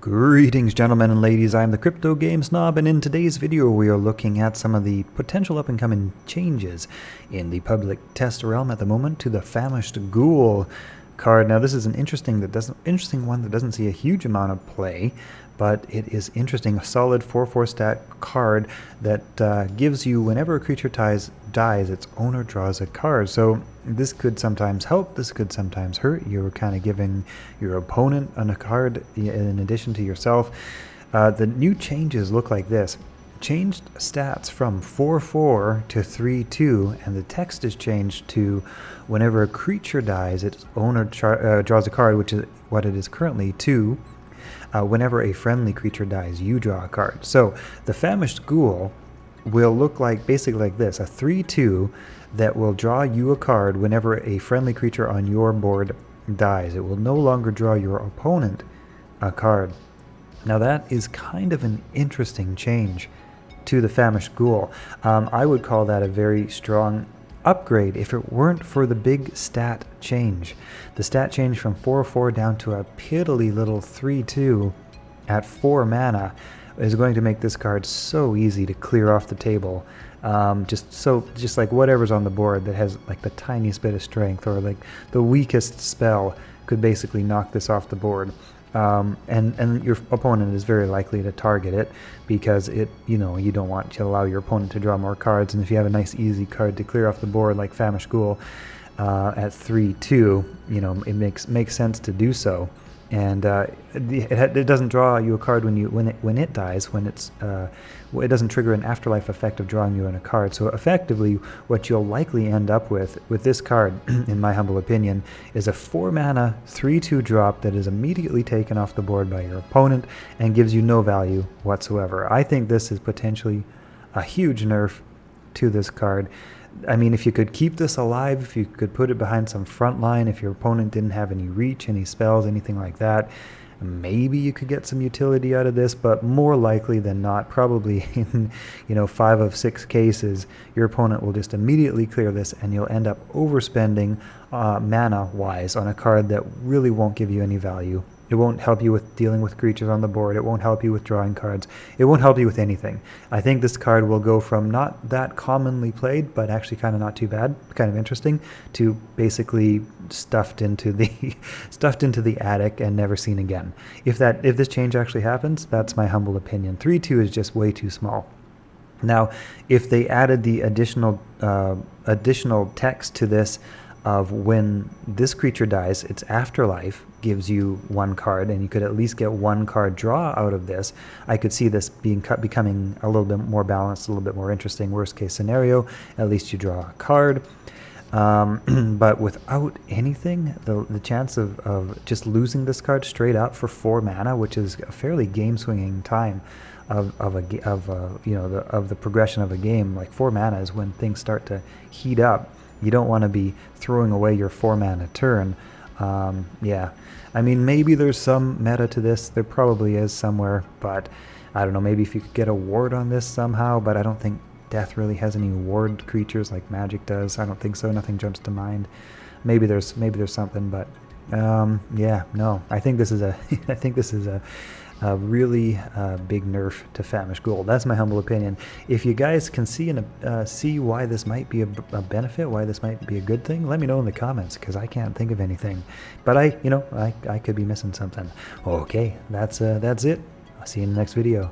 Greetings, gentlemen and ladies, I'm the Crypto Game Snob, and in today's video we are looking at some of the potential up-and-coming changes in the public test realm at the moment to the Famished Ghoul card. Now this is an interesting one that doesn't see a huge amount of play, but it is interesting. A solid 4/4 stat card that gives you, whenever a creature dies, its owner draws a card. So this could sometimes help, this could sometimes hurt. You're kind of giving your opponent a card in addition to yourself. The new changes look like this. Changed stats from 4/4 to 3/2, and the text is changed to whenever a creature dies, its owner draws a card, which is what it is currently, to whenever a friendly creature dies, you draw a card. So the Famished Ghoul will look like basically like this: a 3/2 that will draw you a card whenever a friendly creature on your board dies. It will no longer draw your opponent a card. Now that is kind of an interesting change to the Famished Ghoul. I would call that a very strong upgrade if it weren't for the big stat change. The stat change from 4/4 down to a piddly little 3/2 at 4 mana is going to make this card so easy to clear off the table. Just like whatever's on the board that has like the tiniest bit of strength or like the weakest spell could basically knock this off the board. And your opponent is very likely to target it because you don't want to allow your opponent to draw more cards, and if you have a nice easy card to clear off the board like Famished Ghoul at 3/2, it makes sense to do so. And it doesn't draw you a card when it dies. It doesn't trigger an afterlife effect of drawing you in a card. So effectively, what you'll likely end up with this card, in my humble opinion, is a 4 mana 3/2 drop that is immediately taken off the board by your opponent and gives you no value whatsoever. I think this is potentially a huge nerf to this card. I mean, if you could keep this alive, if you could put it behind some front line, if your opponent didn't have any reach, any spells, anything like that, maybe you could get some utility out of this, but more likely than not, probably in 5 of 6 cases, your opponent will just immediately clear this and you'll end up overspending mana-wise on a card that really won't give you any value. It won't help you with dealing with creatures on the board. It won't help you with drawing cards. It won't help you with anything. I think this card will go from not that commonly played, but actually kind of not too bad, kind of interesting, to basically stuffed into the attic and never seen again. If this change actually happens, that's my humble opinion. 3/2 is just way too small. Now, if they added the additional text to this of when this creature dies, its afterlife gives you 1 card, and you could at least get 1 card draw out of this. I could see this becoming a little bit more balanced, a little bit more interesting. Worst case scenario, at least you draw a card. But without anything, the chance of just losing this card straight up for 4 mana, which is a fairly game swinging time of the progression of a game. Like 4 mana is when things start to heat up. You don't want to be throwing away your 4 mana turn. Yeah, I mean, maybe there's some meta to this. There probably is somewhere, but I don't know. Maybe if you could get a ward on this somehow, but I don't think Death really has any ward creatures like Magic does. I don't think so. Nothing jumps to mind. Maybe there's something, but yeah, no. I think this is a really big nerf to Famished Ghoul. That's my humble opinion. If you guys can see why this might be a benefit, why this might be a good thing, let me know in the comments, because I can't think of anything. But I could be missing something. Okay, that's it. I'll see you in the next video.